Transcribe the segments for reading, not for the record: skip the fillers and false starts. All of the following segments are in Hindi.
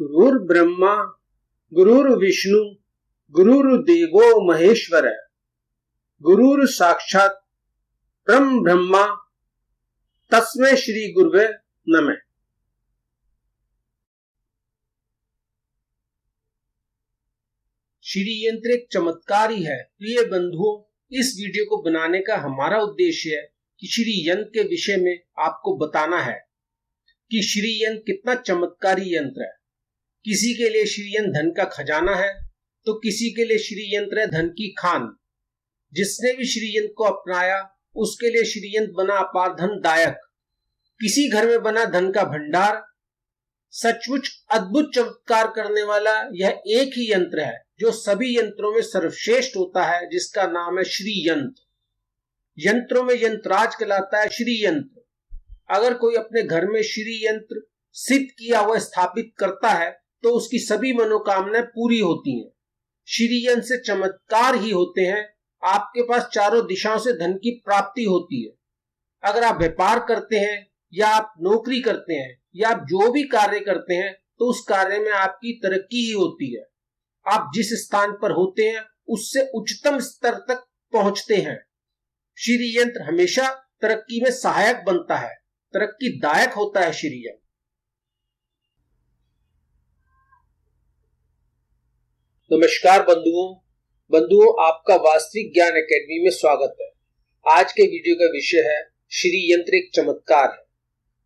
गुरुर्ब्रह्मा गुरुर्विष्णु गुरुर्देवो महेश्वर गुरुर् साक्षात परम ब्रह्मा तस्मै श्री गुरुवे नमः। श्री यंत्र एक चमत्कार ही है। प्रिय बंधुओं, इस वीडियो को बनाने का हमारा उद्देश्य है कि श्री यंत्र के विषय में आपको बताना है कि श्री यंत्र कितना चमत्कारी यंत्र है। किसी के लिए श्री यंत्र धन का खजाना है तो किसी के लिए श्री यंत्र है धन की खान। जिसने भी श्री यंत्र को अपनाया उसके लिए श्री यंत्र बना अपार धनदायक। किसी घर में बना धन का भंडार। सचमुच अद्भुत चमत्कार करने वाला यह एक ही यंत्र है जो सभी यंत्रों में सर्वश्रेष्ठ होता है, जिसका नाम है श्री यंत्र। यंत्रों में यंत्रराज कहलाता है श्री यंत्र। अगर कोई अपने घर में श्री यंत्र सिद्ध किया हुआ स्थापित करता है तो उसकी सभी मनोकामनाएं पूरी होती हैं। श्री यंत्र से चमत्कार ही होते हैं। आपके पास चारों दिशाओं से धन की प्राप्ति होती है। अगर आप व्यापार करते हैं या आप नौकरी करते हैं या आप जो भी कार्य करते हैं तो उस कार्य में आपकी तरक्की ही होती है। आप जिस स्थान पर होते हैं उससे उच्चतम स्तर तक पहुंचते हैं। श्री यंत्र हमेशा तरक्की में सहायक बनता है, तरक्की दायक होता है श्री यंत्र। नमस्कार बंधुओं, आपका वास्तविक ज्ञान एकेडमी में स्वागत है। आज के वीडियो का विषय है श्री यंत्र एक चमत्कार है।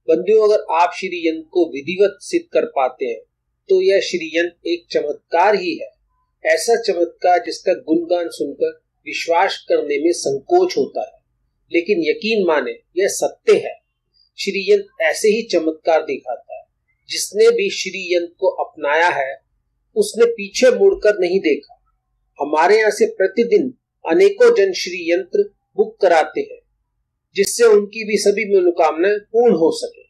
बंधुओं, अगर आप श्री यंत्र को विधिवत सिद्ध कर पाते हैं तो यह श्री यंत्र एक चमत्कार ही है। ऐसा चमत्कार जिसका गुणगान सुनकर विश्वास करने में संकोच होता है, लेकिन यकीन माने यह सत्य है। श्री यंत्र ऐसे ही चमत्कार दिखाता है। जिसने भी श्री यंत्र को अपनाया है उसने पीछे मुड़कर नहीं देखा। हमारे यहाँ से प्रतिदिन अनेकों जन श्री यंत्र बुक कराते हैं जिससे उनकी भी सभी मनोकामनाएं पूर्ण हो सके।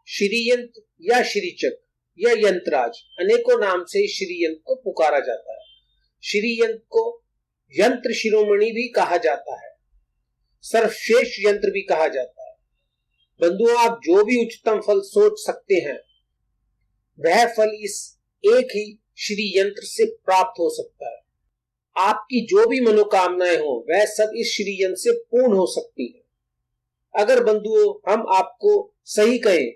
श्री यंत्र या श्री चक्र या यंत्रराज अनेकों नाम से श्री यंत्र को पुकारा जाता है। श्री यंत्र को यंत्र शिरोमणि भी कहा जाता है, सर्वश्रेष्ठ यंत्र भी कहा जाता है। बंधुओं, आप जो भी उच्चतम फल सोच सकते हैं वह फल इस एक ही श्री यंत्र से प्राप्त हो सकता है। आपकी जो भी मनोकामनाएं हो वह सब इस श्री यंत्र से पूर्ण हो सकती है। अगर बंधुओं हम आपको सही कहें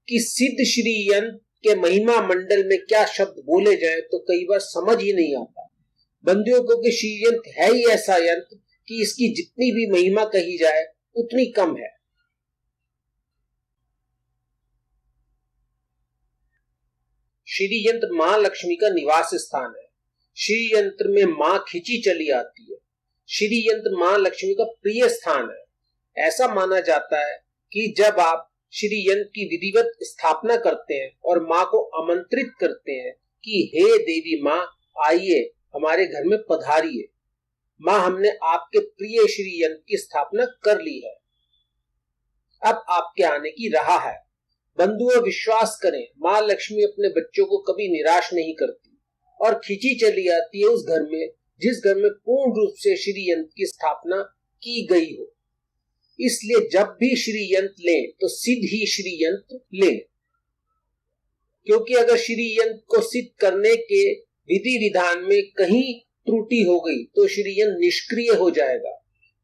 कि सिद्ध श्री यंत्र के महिमा मंडल में क्या शब्द बोले जाएं तो कई बार समझ ही नहीं आता। बंधुओं, क्योंकि श्री यंत्र है ही ऐसा यंत्र कि इसकी जितनी भी महिमा कही जाए उतनी कम है। श्री यंत्र मां लक्ष्मी का निवास स्थान है। श्री यंत्र में मां खिंची चली आती है। श्री यंत्र मां लक्ष्मी का प्रिय स्थान है। ऐसा माना जाता है कि जब आप श्री यंत्र की विधिवत स्थापना करते हैं और मां को आमंत्रित करते हैं कि हे देवी मां, आइए हमारे घर में पधारिए। मां, हमने आपके प्रिय श्री यंत्र की स्थापना कर ली है, अब आपके आने की राह है। बंधुओं, विश्वास करें, मां लक्ष्मी अपने बच्चों को कभी निराश नहीं करती और खिंची चली आती है उस घर में जिस घर में पूर्ण रूप से श्री यंत्र की स्थापना की गई हो। इसलिए जब भी श्री यंत्र लें तो सिद्ध ही श्री यंत्र लें, क्योंकि अगर श्री यंत्र को सिद्ध करने के विधि विधान में कहीं त्रुटि हो गई तो श्री यंत्र निष्क्रिय हो जाएगा।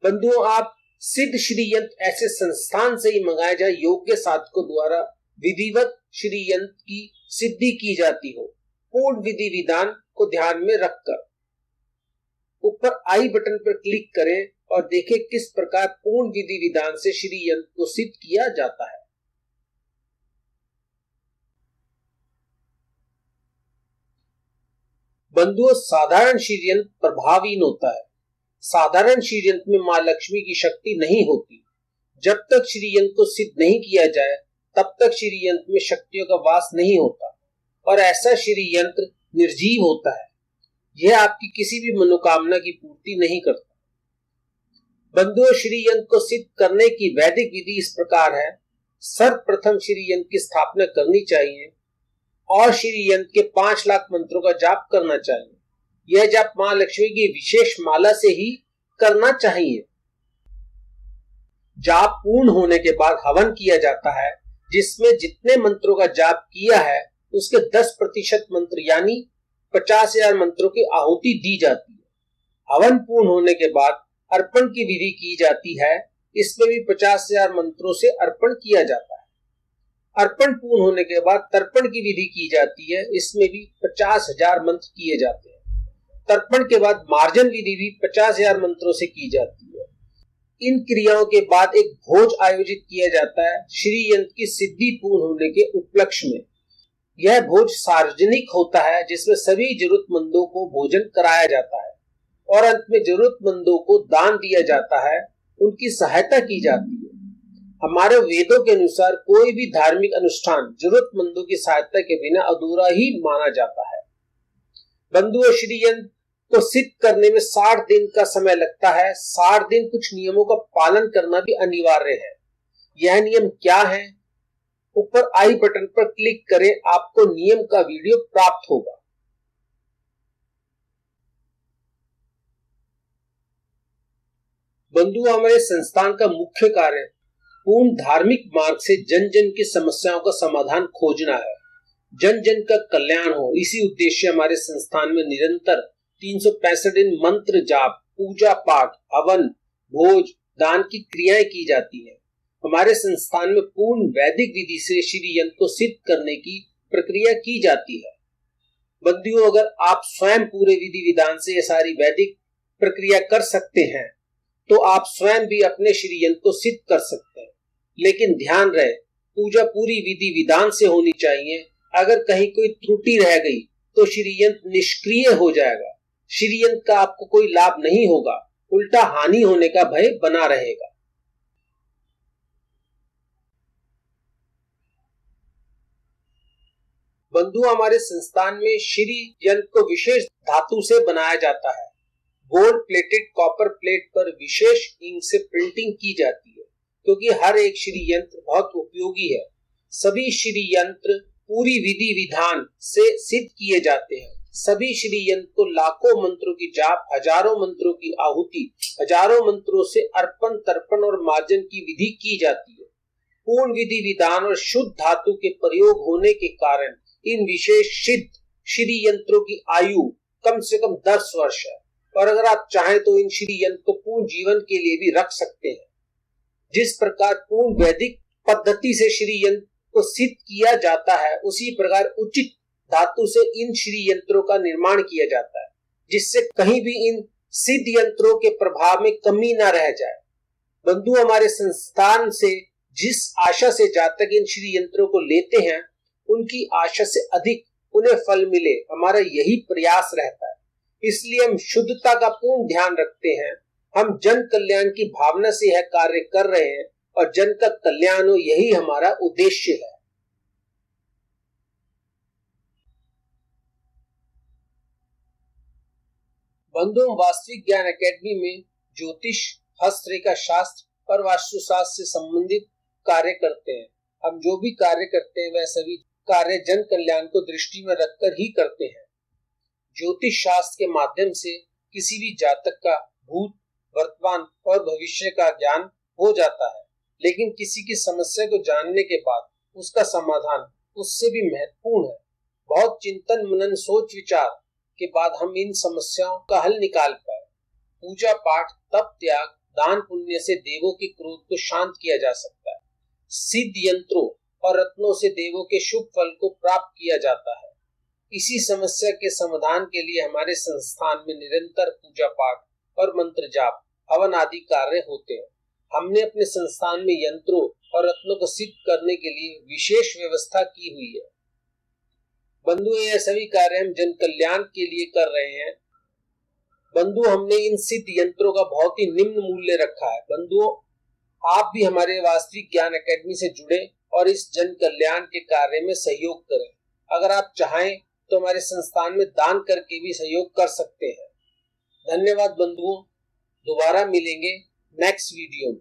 बंधुओं, आप सिद्ध श्री यंत्र ऐसे संस्थान से ही मंगाए जाए योग्य साधकों द्वारा विधिवत श्री यंत्र की सिद्धि की जाती हो, पूर्ण विधि विधान को ध्यान में रखकर। ऊपर आई बटन पर क्लिक करें और देखें किस प्रकार पूर्ण विधि विधान से श्री यंत्र को सिद्ध किया जाता है। बंधुओं, साधारण श्री यंत्र प्रभावहीन होता है। साधारण श्री यंत्र में मां लक्ष्मी की शक्ति नहीं होती। जब तक श्री यंत्र को सिद्ध नहीं किया जाए तब तक श्री यंत्र में शक्तियों का वास नहीं होता और ऐसा श्री यंत्र निर्जीव होता है। यह आपकी किसी भी मनोकामना की पूर्ति नहीं करता। बंधुओं, श्री यंत्र को सिद्ध करने की वैदिक विधि इस प्रकार है। सर्वप्रथम श्री यंत्र की स्थापना करनी चाहिए और श्री यंत्र के 5 लाख मंत्रों का जाप करना चाहिए। यह जाप मां लक्ष्मी की विशेष माला से ही करना चाहिए। जाप पूर्ण होने के बाद हवन किया जाता है, जिसमें जितने मंत्रों का जाप किया है उसके 10% मंत्र यानी 50,000 मंत्रों की आहुति दी जाती है। हवन पूर्ण होने के बाद अर्पण की विधि की जाती है, इसमें भी 50,000 मंत्रों से अर्पण किया जाता है। अर्पण पूर्ण होने के बाद तर्पण की विधि की जाती है, इसमें भी 50,000 मंत्र किए जाते हैं। तर्पण के बाद मार्जन विधि भी 50,000 मंत्रों से की जाती है। इन क्रियाओं के बाद एक भोज आयोजित किया जाता है श्री यंत्र की सिद्धि पूर्ण होने के उपलक्ष्य में। यह भोज सार्वजनिक होता है, जिसमें सभी जरूरतमंदों को भोजन कराया जाता है और अंत में जरूरतमंदों को दान दिया जाता है, उनकी सहायता की जाती है। हमारे वेदों के अनुसार कोई भी धार्मिक अनुष्ठान जरूरतमंदों की सहायता के बिना अधूरा ही माना जाता है। बंधुओं, श्री यंत्र को सिद्ध करने में 60 दिन का समय लगता है। 60 दिन कुछ नियमों का पालन करना भी अनिवार्य है। यह नियम क्या है? ऊपर आई बटन पर क्लिक करें, आपको नियम का वीडियो प्राप्त होगा। बंधुओं, हमारे संस्थान का मुख्य कार्य पूर्ण धार्मिक मार्ग से जन जन की समस्याओं का समाधान खोजना है। जन जन का कल्याण हो, इसी उद्देश्य हमारे संस्थान में निरंतर 365 दिन मंत्र जाप, पूजा पाठ, हवन, भोज, दान की क्रियाएं की जाती हैं। हमारे संस्थान में पूर्ण वैदिक विधि से श्री यंत्र को सिद्ध करने की प्रक्रिया की जाती है। बंधुओं, अगर आप स्वयं पूरे विधि विधान से ये सारी वैदिक प्रक्रिया कर सकते हैं तो आप स्वयं भी अपने श्री यंत्र को सिद्ध कर सकते हैं। लेकिन ध्यान रहे, पूजा पूरी विधि विधान से होनी चाहिए। अगर कहीं कोई त्रुटि रह गई तो श्री यंत्र निष्क्रिय हो जाएगा। श्री यंत्र का आपको कोई लाभ नहीं होगा, उल्टा हानि होने का भय बना रहेगा। बंधु, हमारे संस्थान में श्री यंत्र को विशेष धातु से बनाया जाता है। गोल्ड प्लेटेड कॉपर प्लेट पर विशेष इंक से प्रिंटिंग की जाती है, क्योंकि हर एक श्री यंत्र बहुत उपयोगी है। सभी श्री यंत्र पूरी विधि विधान से सिद्ध किए जाते हैं। सभी श्री यंत्र को लाखों मंत्रों की जाप, हजारों मंत्रों की आहुति, हजारों मंत्रों से अर्पण, तर्पण और मार्जन की विधि की जाती है। पूर्ण विधि विधान और शुद्ध धातु के प्रयोग होने के कारण इन विशेष सिद्ध श्री यंत्रों की आयु कम से कम 10 वर्ष है, और अगर आप चाहें तो इन श्री यंत्र को पूर्ण जीवन के लिए भी रख सकते हैं। जिस प्रकार पूर्ण वैदिक पद्धति से श्री यंत्र को सिद्ध किया जाता है, उसी प्रकार उचित धातु से इन श्री यंत्रों का निर्माण किया जाता है, जिससे कहीं भी इन सिद्ध यंत्रों के प्रभाव में कमी न रह जाए। बंधु, हमारे संस्थान से जिस आशा से जातक इन श्री यंत्रों को लेते हैं, उनकी आशा से अधिक उन्हें फल मिले, हमारा यही प्रयास रहता है। इसलिए हम शुद्धता का पूर्ण ध्यान रखते हैं। हम जन कल्याण की भावना से यह कार्य कर रहे हैं और जन का कल्याण हो, यही हमारा उद्देश्य है। बंधुओं, वास्तविक ज्ञान एकेडमी में ज्योतिष, हस्तरेखा शास्त्र और वास्तुशास्त्र से संबंधित कार्य करते हैं। हम जो भी कार्य करते हैं वह सभी कार्य जन कल्याण को दृष्टि में रखकर ही करते हैं। ज्योतिष शास्त्र के माध्यम से किसी भी जातक का भूत, वर्तमान और भविष्य का ज्ञान हो जाता है, लेकिन किसी की समस्या को जानने के बाद उसका समाधान उससे भी महत्वपूर्ण है। बहुत चिंतन मनन, सोच विचार के बाद हम इन समस्याओं का हल निकाल पाए। पूजा पाठ, तप त्याग, दान पुण्य से देवों के क्रोध को शांत किया जा सकता है। सिद्ध यंत्रों और रत्नों से देवों के शुभ फल को प्राप्त किया जाता है। इसी समस्या के समाधान के लिए हमारे संस्थान में निरंतर पूजा पाठ और मंत्र जाप, हवन आदि कार्य होते हैं। हमने अपने संस्थान में यंत्रों और रत्नों को सिद्ध करने के लिए विशेष व्यवस्था की हुई है। बंधु, यह सभी कार्य हम जन कल्याण के लिए कर रहे हैं। बंधु, हमने इन सिद्ध यंत्रों का बहुत ही निम्न मूल्य रखा है। बंधुओं, आप भी हमारे वास्तविक ज्ञान एकेडमी से जुड़े और इस जन कल्याण के कार्य में सहयोग करें। अगर आप चाहें तो हमारे संस्थान में दान करके भी सहयोग कर सकते हैं। धन्यवाद बंधुओं, दोबारा मिलेंगे नेक्स्ट वीडियो में।